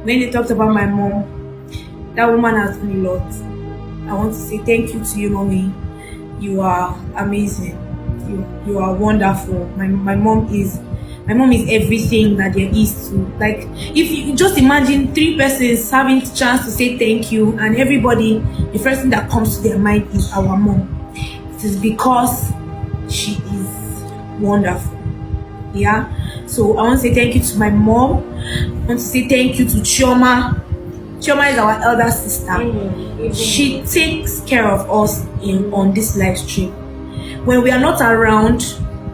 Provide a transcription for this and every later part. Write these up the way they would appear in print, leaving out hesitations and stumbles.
when they talked about my mom, that woman has done a lot. I want to say thank you to you, mommy. You are amazing. You are wonderful. My mom is everything that there is to. Like, if you just imagine three persons having the chance to say thank you, and everybody, the first thing that comes to their mind is our mom. It is because she is wonderful. Yeah. So I want to say thank you to my mom. I want to say thank you to Chioma. Chioma is our elder sister. She takes care of us on this live stream. When we are not around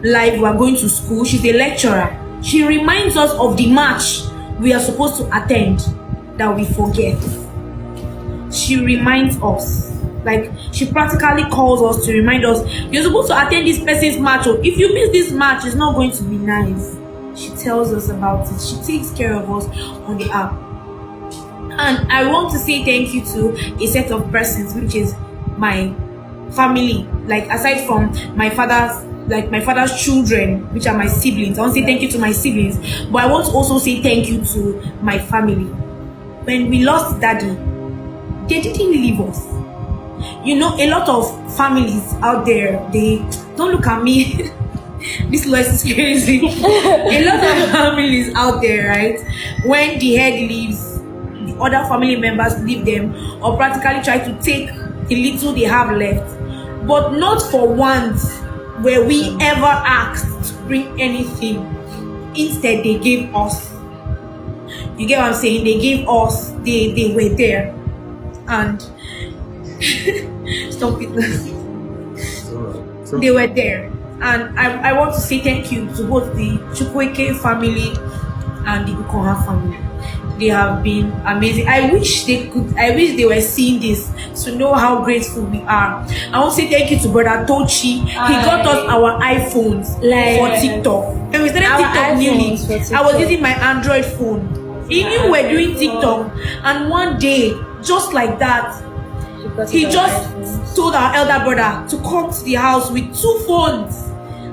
live, we are going to school. She's a lecturer. She reminds us of the march we are supposed to attend that we forget. She reminds us. Like, she practically calls us to remind us, you're supposed to attend this person's march. Or if you miss this march, it's not going to be nice. She tells us about it. She takes care of us on the app. And I want to say thank you to a set of persons, which is my family. Like, aside from my father's children, which are my siblings. I want to say thank you to my siblings. But I want to also say thank you to my family. When we lost daddy, they didn't leave us. You know, a lot of families out there, they don't look at me. This loss is crazy. A lot of families out there, right? When the head leaves, the other family members leave them or practically try to take the little they have left. But not for once were we ever asked to bring anything. Instead, they gave us. You get what I'm saying? They gave us. They were there. And stop it. They were there. And I want to say thank you to both the Chukwueke family and the Ukonha family. They have been amazing. I wish they were seeing this to know how grateful we are. I want to say thank you to brother Tochi. He got us our iPhones for TikTok. And we started TikTok newly. I was using my Android phone. He knew we were doing TikTok. And one day, just like that, he just told our elder brother to come to the house with two phones.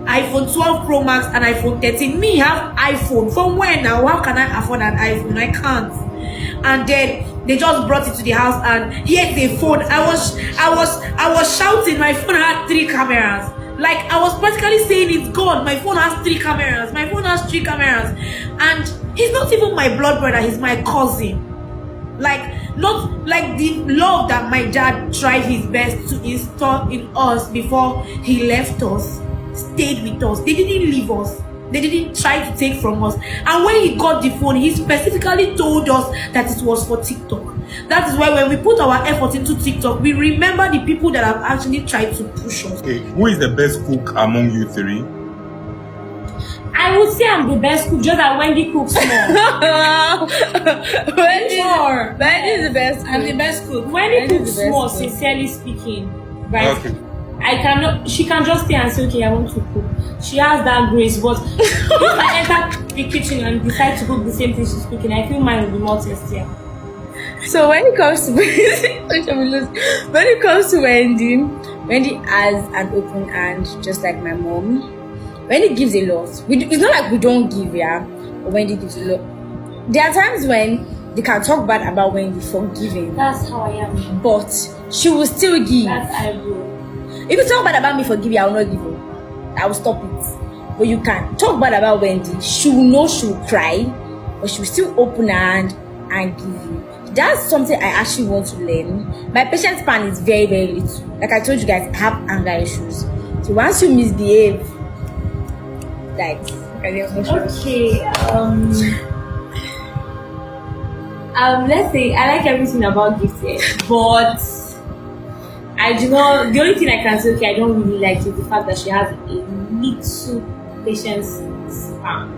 iPhone 12 Pro Max and iPhone 13. Me have iPhone. From when now? How can I afford an iPhone? I can't. And then they just brought it to the house, and here's the phone. I was shouting. My phone had 3 cameras. Like, I was practically saying, it's God. My phone has 3 cameras. My phone has 3 cameras. And he's not even my blood brother. He's my cousin. Like, not like the love that my dad tried his best to install in us before he left us stayed with us. They didn't leave us. They didn't try to take from us. And when he got the phone, he specifically told us that it was for TikTok. That is why when we put our effort into TikTok, we remember the people that have actually tried to push us. Okay, who is the best cook among you three? I would say I'm the best cook, just that Wendy cooks more. Wendy is the best cook. I'm the best cook. Wendy cooks more, sincerely speaking. Right? Okay. She can just stay and say, okay, I want to cook. She has that grace, but if I enter the kitchen and decide to cook the same thing she's cooking, I feel mine will be more tastier. So when it comes to Wendy has an open hand, just like my mom. Wendy gives a lot. It's not like we don't give, yeah, but Wendy gives a lot. There are times when they can talk bad about Wendy for giving. That's how I am. But she will still give. That's I will. If you talk bad about me for giving, I will not give you. I will stop it. But you can talk bad about Wendy. She will know, she will cry, but she will still open her hand and give you. That's something I actually want to learn. My patience span is very, very little. Like I told you guys, I have anger issues. So once you misbehave, like, okay, let's say I like everything about gifted, but I do not. The only thing I can say, okay, I don't really like is the fact that she has a little patience span.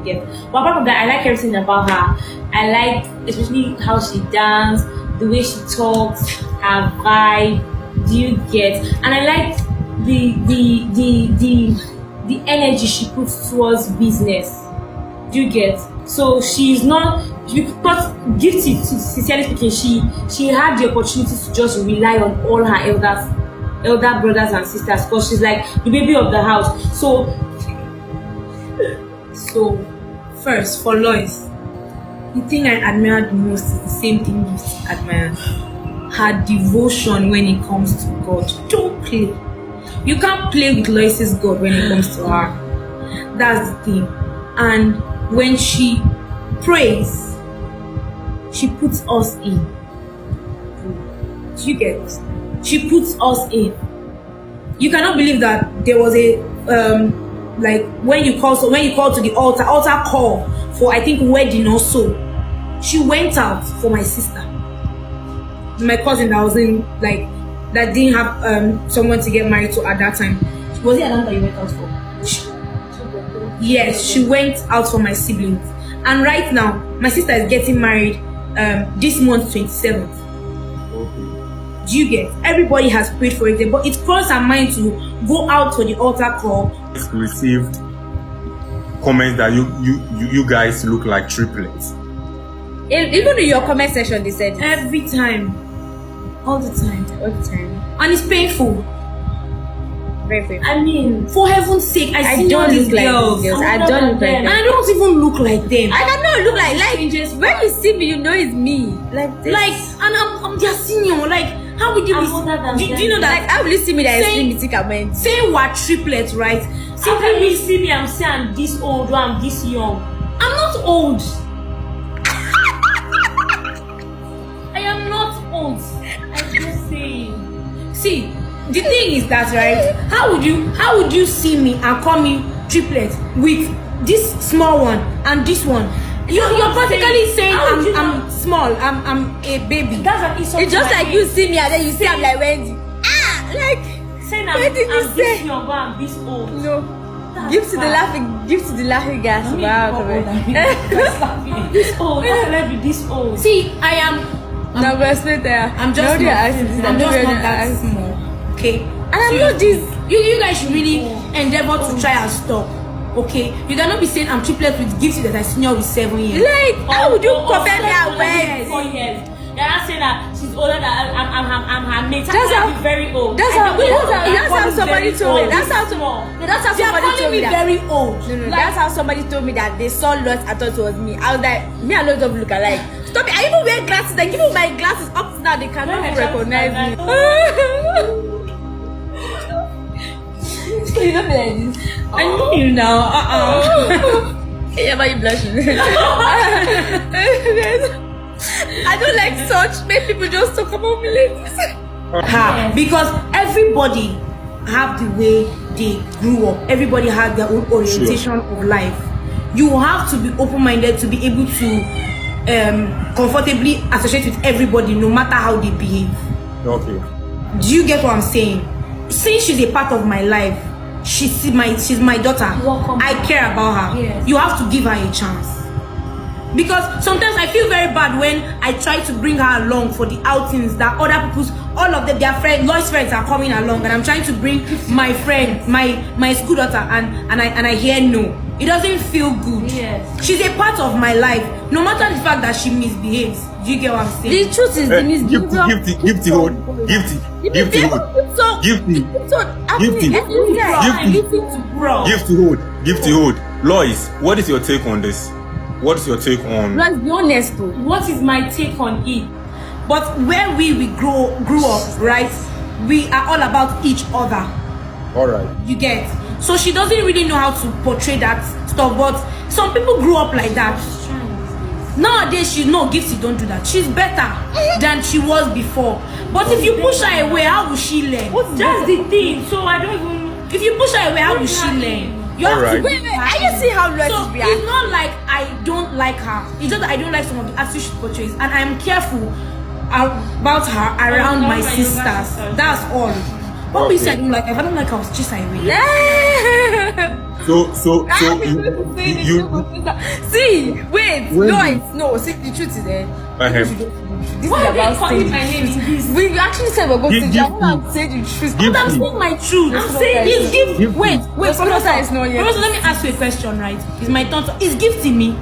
Again, but apart from that, I like everything about her. I like especially how she dances, the way she talks, her vibe. Do you get? And I like the energy she puts towards business. Do you get? So she's not, because gifted, sincerely speaking, she had the opportunity to just rely on all her elder brothers and sisters, because she's like the baby of the house. So first, for Lois, the thing I admire the most is the same thing Gifty admires. Her devotion when it comes to God. Don't play. You can't play with Lois's God when it comes to her. That's the thing. And when she prays, she puts us in. Do you get? She puts us in. You cannot believe that there was a like when you call to the altar call for I think wedding or so. She went out for my sister, my cousin that was in that didn't have someone to get married to at that time. Was it Atlanta you went out for? Yes, she went out for my siblings. And right now, my sister is getting married this month, 27th. Do you get? Everybody has prayed for it, but it crossed her mind to go out for the altar call. Received comments that you guys look like triplets. Even in your comment section, they said every time, all the time, and it's painful. Very painful. I mean, for heaven's sake, I don't these look like girls. these girls. I don't look like them. And I don't even look like them. I cannot look like when you see me, you know it's me. Like this. And I'm their senior. How would you do you know that? How will you see me that I see comment? Saying we're triplets, right? After you see me, I'm saying I'm this old or I'm this young. I'm not old. I am not old. I'm just saying. See, the thing is that, right? How would you see me and call me triplets with this small one and this one? You're practically saying I'm small. I'm a baby. That's an insult. It's just like you see me and then you say I'm like Wendy. Saying I'm this young or I'm this old. No. Give to the laughing gas. Wow. This old. How can I be this old? See, I am. No, but stay there. I'm just not that small. Okay. And I'm not this. You guys should really endeavor to try and stop. Okay, you cannot be saying I'm triplet with Gifty that I senior with 7 years. How would you compare me and Wendy? 4 years. You're not saying that she's older than I'm her mate. That's how very old. That's how somebody told me. That's how somebody told me that. Very old. No, that's how somebody told me that they saw Lot. I thought it was me. I was like, me and Lot of look alike. Stop it! I even wear glasses. They give me my glasses up to now. They cannot even recognize me. You don't be like this. I know you now. Yeah, but you blushing. I don't like such. Make people just talk about me like this. Because everybody have the way they grew up. Everybody has their own orientation of life. You have to be open-minded to be able to comfortably associate with everybody, no matter how they behave. Okay. Do you get what I'm saying? Since she's a part of my life, she's my daughter. I care about her. Yes. You have to give her a chance. Because sometimes I feel very bad when I try to bring her along for the outings that other people's, all of them, their friends, Lois friends are coming along, and I'm trying to bring my friend, my school daughter, and I hear no. It doesn't feel good. Yes. She's a part of my life, no matter the fact that she misbehaves. Do you get what I'm saying? The truth is, the Gifty hold. Gifty hold. Lois, what is your take on this? What is your take on? Let's be honest though. What is my take on it? But where we grew up, right? We are all about each other. All right. You get? So she doesn't really know how to portray that stuff. But some people grew up like that. Nowadays, Gifty don't do that. She's better than she was before. But if you push her away, how will she learn? That's the thing. So I don't even. If you push her away, how will she learn? You have to Wait, are you see how Lois So is reacting? it's not like I don't like her. It's just that I don't like some of the attitudes she portrays, and I'm careful about her around my sisters. That's all. What we said, like, if I don't like her, I'll chase her away. So see, wait, Lois, no, see, the truth is there. This Why is are they about calling stage. my name in this? We actually said we're going to Give jump me. and say the truth. Give I'm me. saying my truth. I'm saying Is Gifty. Wait, Professor is not here. Professor, let me ask you a question, right? Is my turn to, is Gifty me?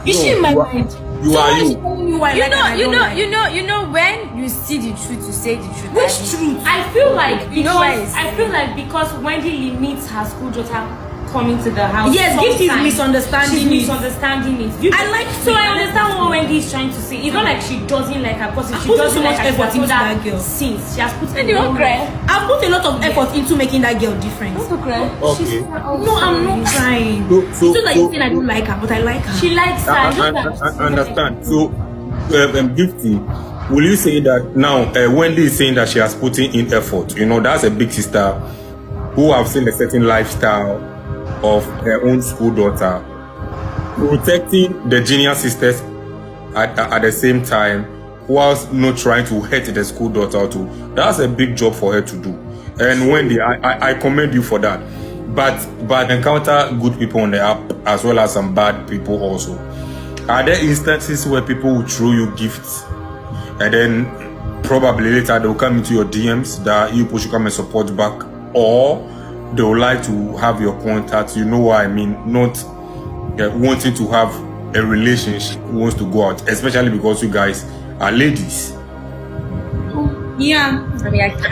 Is she in my mind? You So are why is you. she telling me why I like and I don't like? you know when you see the truth, you say the truth. Which truth? I feel like You know why it's- I feel like because Wendy limits her school daughter coming to the house. Yes, Gift is sometimes misunderstanding She's it. misunderstanding it. I like So it. I understand what Wendy is trying to say. It's not like she doesn't like her, because if she put doesn't so much like her, effort she has into told her that girl. since she has put And you don't cry. I've put a lot of effort into making that girl different. Don't cry. Okay. No, I'm not crying. So- it's not that you so- think I don't like her, but I like her. She likes her. I understand. So, Gifty, will you say that now Wendy is saying that she has put in effort? You know, that's a big sister who have seen a certain lifestyle of her own school daughter, protecting the junior sisters at the same time, whilst not trying to hurt the school daughter too. That's a big job for her to do. And Wendy, I commend you for that. But encounter good people on the app as well as some bad people also. Are there instances where people will throw you gifts and then probably later they'll come into your DMs that you should come and support back, or they would like to have your contact? You know what I mean? Not wanting to have a relationship, wants to go out, especially because you guys are ladies. Yeah. And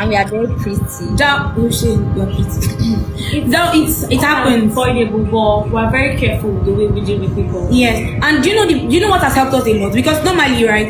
we are very pretty. That bullshit, you're pretty. No, it happens. Avoidable, but we're very careful with the way we deal with people. Yes, and do you know what has helped us a lot? Because normally, right,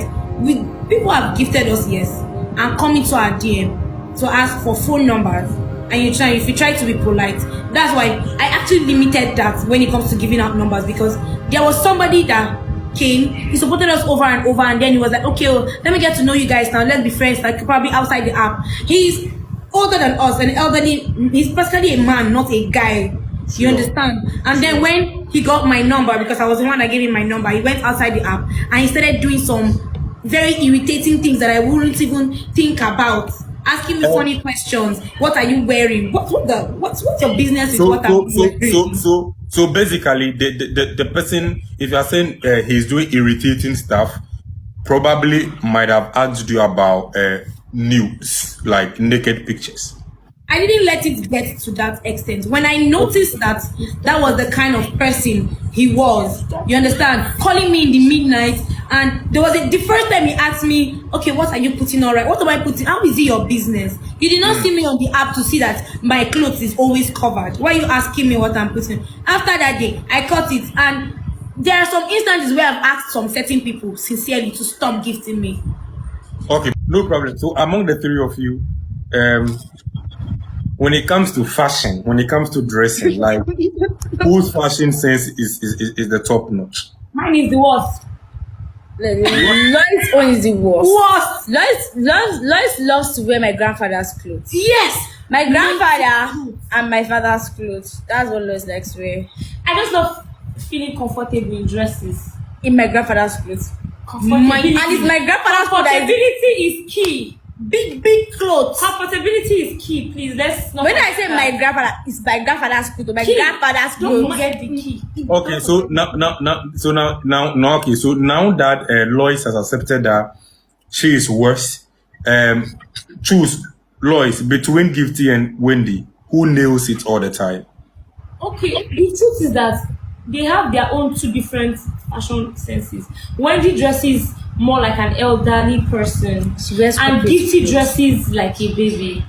people have gifted us, yes, and come into our DM to ask for phone numbers, and if you try to be polite, that's why I actually limited that when it comes to giving out numbers, because there was somebody that came, he supported us over and over, and then he was like, okay, let me get to know you guys now, let's be friends, like probably outside the app. He's older than us and elderly. He's basically a man, not a guy. You understand? And then when he got my number, because I was the one that gave him my number, he went outside the app and he started doing some very irritating things that I wouldn't even think about. Asking me funny questions. What are you wearing? What's your business with what I'm wearing? So basically, the person, if you are saying he's doing irritating stuff, probably might have asked you about nudes, like naked pictures. I didn't let it get to that extent. When I noticed that was the kind of person he was, you understand, calling me in the midnight, and there was the first time he asked me, okay, what are you putting on, right? What am I putting? How is it your business? You did not see me on the app to see that my clothes is always covered. Why are you asking me what I'm putting? After that day, I cut it, and there are some instances where I've asked some certain people sincerely to stop gifting me. Okay, no problem. So among the three of you, when it comes to fashion, when it comes to dressing, like whose fashion sense is the top notch? Mine is the worst. Lois own is the worst. What? Lois loves to wear my grandfather's clothes. Yes. My grandfather and my father's clothes. That's what Lois likes to wear. I just love feeling comfortable in dresses. In my grandfather's clothes. Comfortability. And it's my grandfather's clothes. Comfortability is key. Big clothes. Comfortability is key. Please, let's not. When I say my grandfather, it's my grandfather's clothes. My Key. grandfather's Don't clothes. forget the key. Okay, so now, okay, so now that Lois has accepted that she is worse, choose Lois between Gifty and Wendy. Who nails it all the time? Okay, the truth is that they have their own two different fashion senses. Wendy dresses more like an elderly person, She wears and corporate Gifty clothes. dresses like a baby.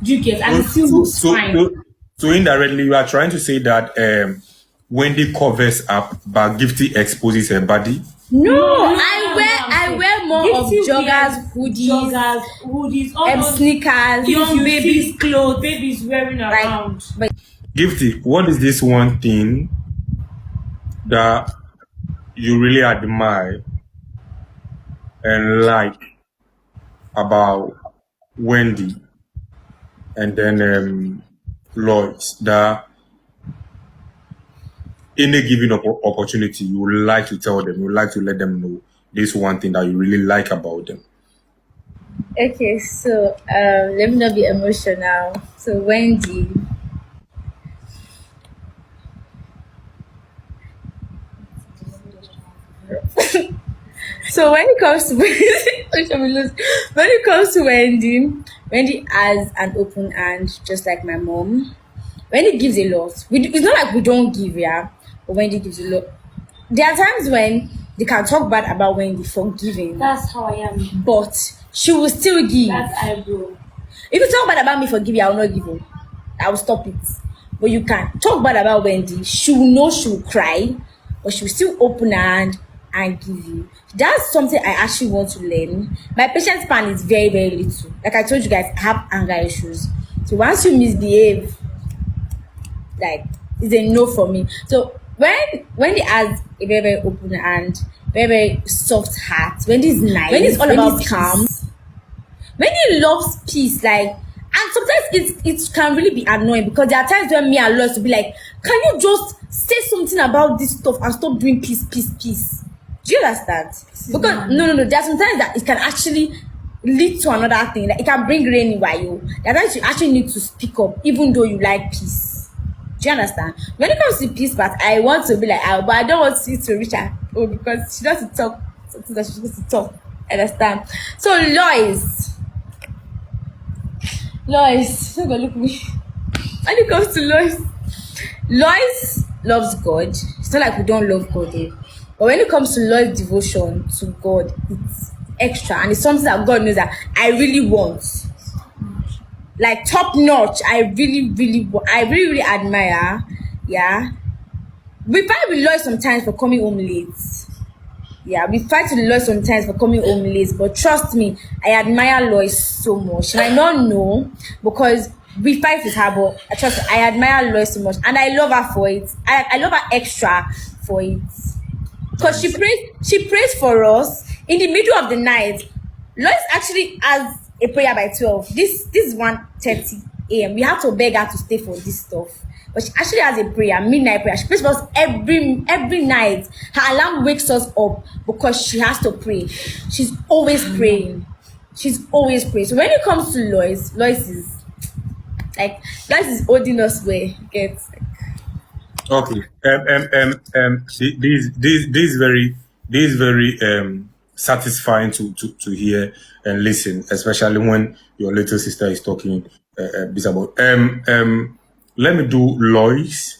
Do you get? And it still looks fine. So indirectly, you are trying to say that Wendy covers up, but Gifty exposes her body. No, I wear more of Gifty joggers, wears hoodies, all those sneakers, young you babies' see, clothes, babies wearing like, around. but Gifty, what is this one thing that you really admire and like about Wendy and then Lois, that any given opportunity you would like to tell them, you would like to let them know this one thing that you really like about them? okay, so let me not be emotional. So Wendy, so when it comes to when it comes to Wendy has an open hand, just like my mom. Wendy gives a lot. It's not like we don't give, yeah, but Wendy gives a lot. There are times when they can talk bad about Wendy for giving, That's how I am. but she will still give. That's eyebrow. If you talk bad about me for giving, I will not give you. I will stop it. but you can talk bad about Wendy. She will know, she will cry, but she will still open her hand and give you. That's something I actually want to learn. My patience span is very, very little. Like I told you guys, I have anger issues. So once you misbehave, like it's a no for me. So when they has a very, very open hand, very, very soft heart, when it's nice, when it's all about calm, when he loves peace, like, and sometimes it can really be annoying because there are times when me and Lois will be like, can you just say something about this stuff and stop doing peace, peace, peace? Do you understand? Because no, there are sometimes that it can actually lead to another thing. Like it can bring rain while you. There are times you actually need to speak up, even though you like peace. Do you understand? When it comes to peace part, I want to be like, but I don't want you to reach her. Oh, because she wants to talk something that she's supposed to talk. Understand? So Lois, don't go look at me. When it comes to Lois loves God. It's not like we don't love God, eh? But when it comes to Lois' devotion to God, it's extra, and it's something that God knows that I really want. Like top notch. I really admire. Yeah. We fight with Lois sometimes for coming home late. Yeah, we fight with Lois sometimes for coming home late, but trust me, I admire Lois so much. She might not know because we fight with her, but trust me, I admire Lois so much, and I love her for it. I love her extra for it. Because she prays for us in the middle of the night. Lois actually has a prayer by 12. This is 1:30 a.m. We have to beg her to stay for this stuff. But she actually has a prayer, midnight prayer. She prays for us every night. Her alarm wakes us up because she has to pray. She's always praying. So when it comes to Lois is holding us where gets. Okay. This is very satisfying to hear and listen, especially when your little sister is talking this about. Let me do Lois.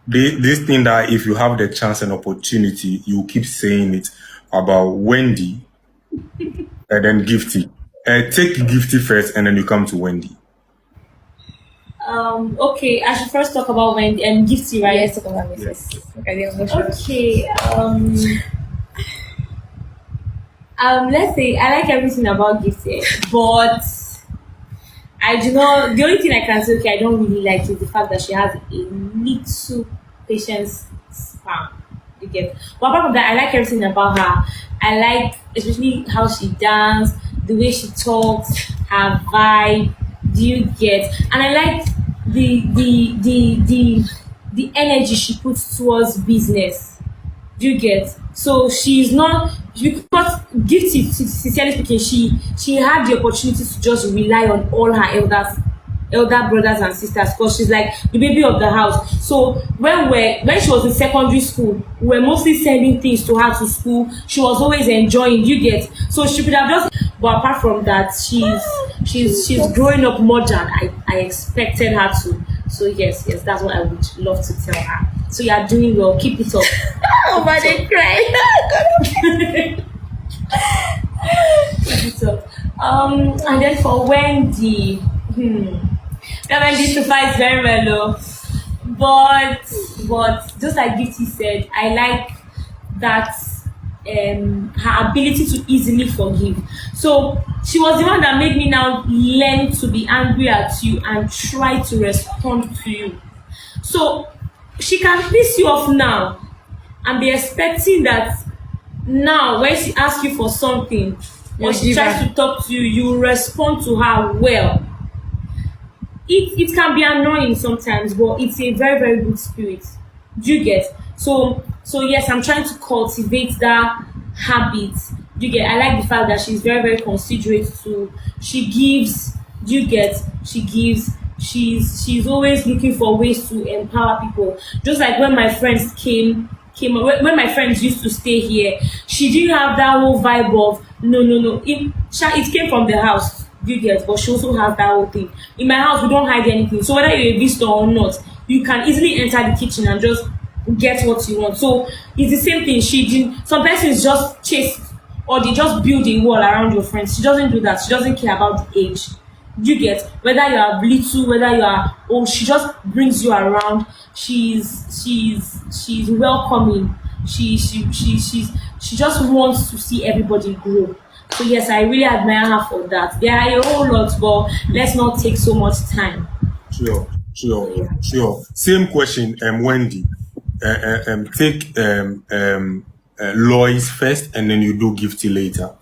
This thing that if you have the chance and opportunity, you keep saying it about Wendy and then Gifty. Take Gifty first, and then you come to Wendy. Okay, I should first talk about Wendy and Gifty, right? Yes, talk about me first. Okay. Let's say I like everything about Gifty, but I do not. The only thing I can say, okay, I don't really like is the fact that she has a little patience span. You get. But apart from that, I like everything about her. I like especially how she dances, the way she talks, her vibe. Do you get? And I like the energy she puts towards business. Do you get? So she's not, because Gifty, sincerely speaking, she had the opportunity to just rely on all her elder brothers and sisters, because she's like the baby of the house. So when she was in secondary school, we were mostly sending things to her to school. She was always enjoying. You get? So she could have just. But apart from that, she's growing up more than I expected her to. So yes, that's what I would love to tell her. So you are doing well. Keep it up. Oh, but they cry. Keep it up. And then for Wendy, Wendy survives very well, but just like Gifty said, I like that. Her ability to easily forgive. So she was the one that made me now learn to be angry at you and try to respond to you. So she can piss you off now and be expecting that now when she asks you for something or she tries to talk to you, you respond to her well. It can be annoying sometimes, but it's a very, very good spirit. Do you get? So yes, I'm trying to cultivate that habit. Do you get? I like the fact that she's very, very considerate too. She gives. Do you get? She gives. She's always looking for ways to empower people. Just like when my friends came when my friends used to stay here, she didn't have that whole vibe of no. It came from the house. Do you get? But she also has that whole thing. In my house, we don't hide anything. So whether you're a visitor or not, you can easily enter the kitchen and just get what you want. So it's the same thing. She didn't. Some persons just chase or they just build a wall around your friends. She doesn't do that. She doesn't care about the age. You get, whether you are little, whether you are old, she just brings you around. She's welcoming. She just wants to see everybody grow. So yes, I really admire her for that. There are a whole lot, but let's not take so much time. Sure. Same question, Wendy. Take Lois first, and then you do Gifty later.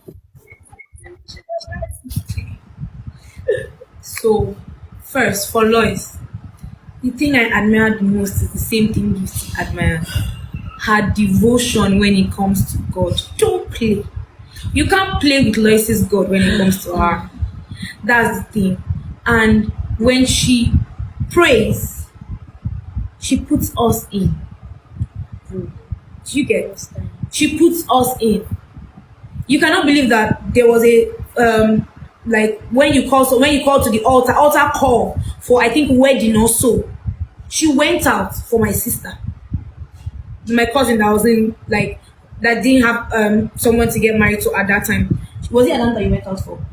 So, first, for Lois, the thing I admire the most is the same thing Gifty admires. Her devotion when it comes to God. Don't play. You can't play with Lois's God when it comes to her. That's the thing. And when she prays, she puts us in. Do you get? She puts us in. You cannot believe that there was a like when you call to the altar call for, I think, wedding or so. She went out for my sister, my cousin that was in, like, that didn't have someone to get married to at that time. Was it Atlanta you went out for?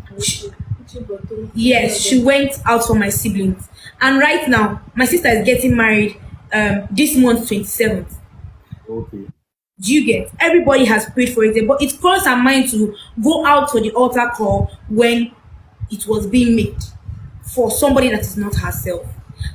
Yes, she went out for my siblings. And right now, my sister is getting married this month, 27th. Okay. Do you get? Everybody has prayed for it, but it crossed her mind to go out for the altar call when it was being made for somebody that is not herself.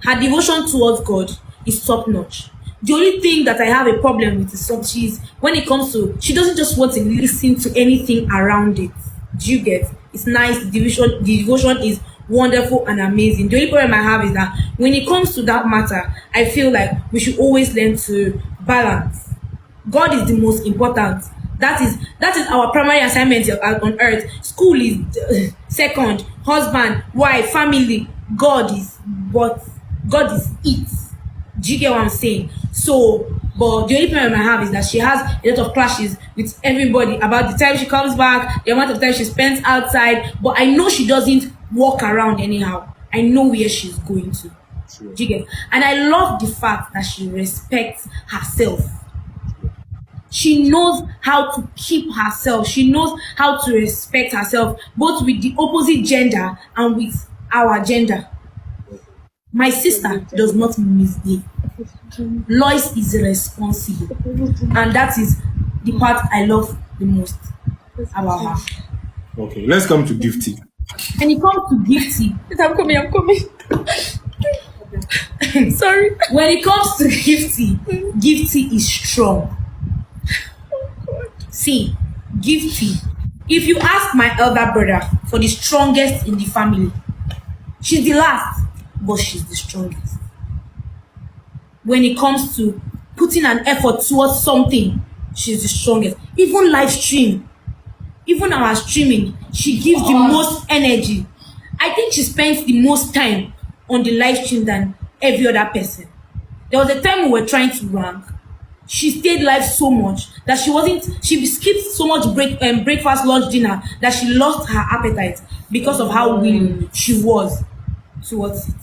Her devotion towards God is top notch. The only thing that I have a problem with is when it comes to, she doesn't just want to listen to anything around it. Do you get? It's nice. The devotion is wonderful and amazing. The only problem I have is that when it comes to that matter, I feel like we should always learn to balance. God is the most important. That is our primary assignment on earth. School is second. Husband, wife, family. God is it. Do you get what I'm saying? So, but the only problem I have is that she has a lot of clashes with everybody about the time she comes back, the amount of time she spends outside. But I know she doesn't walk around anyhow. I know where she's going to. Sure. Do you get? And I love the fact that she respects herself. She knows how to keep herself. She knows how to respect herself, both with the opposite gender and with our gender. My sister does not misbehave. Lois is responsible. And that is the part I love the most about her. Okay, let's come to Gifty. When it comes to Gifty, I'm coming. Sorry. When it comes to Gifty is strong. See, Gifty, if you ask my elder brother for the strongest in the family, she's the last, but she's the strongest. When it comes to putting an effort towards something, she's the strongest. Even live stream, even our streaming, she gives the most energy. I think she spends the most time on the live stream than every other person. There was a time we were trying to rank. She stayed live so much that she skipped so much breakfast, lunch, dinner, that she lost her appetite because of how willing she was towards it.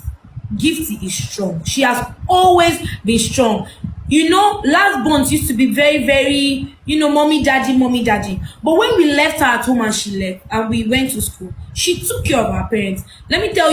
Gifty is strong. She has always been strong. You know, last bonds used to be very, very, mommy, daddy. But when we left her at home and she left and we went to school, she took care of her parents. Let me tell you,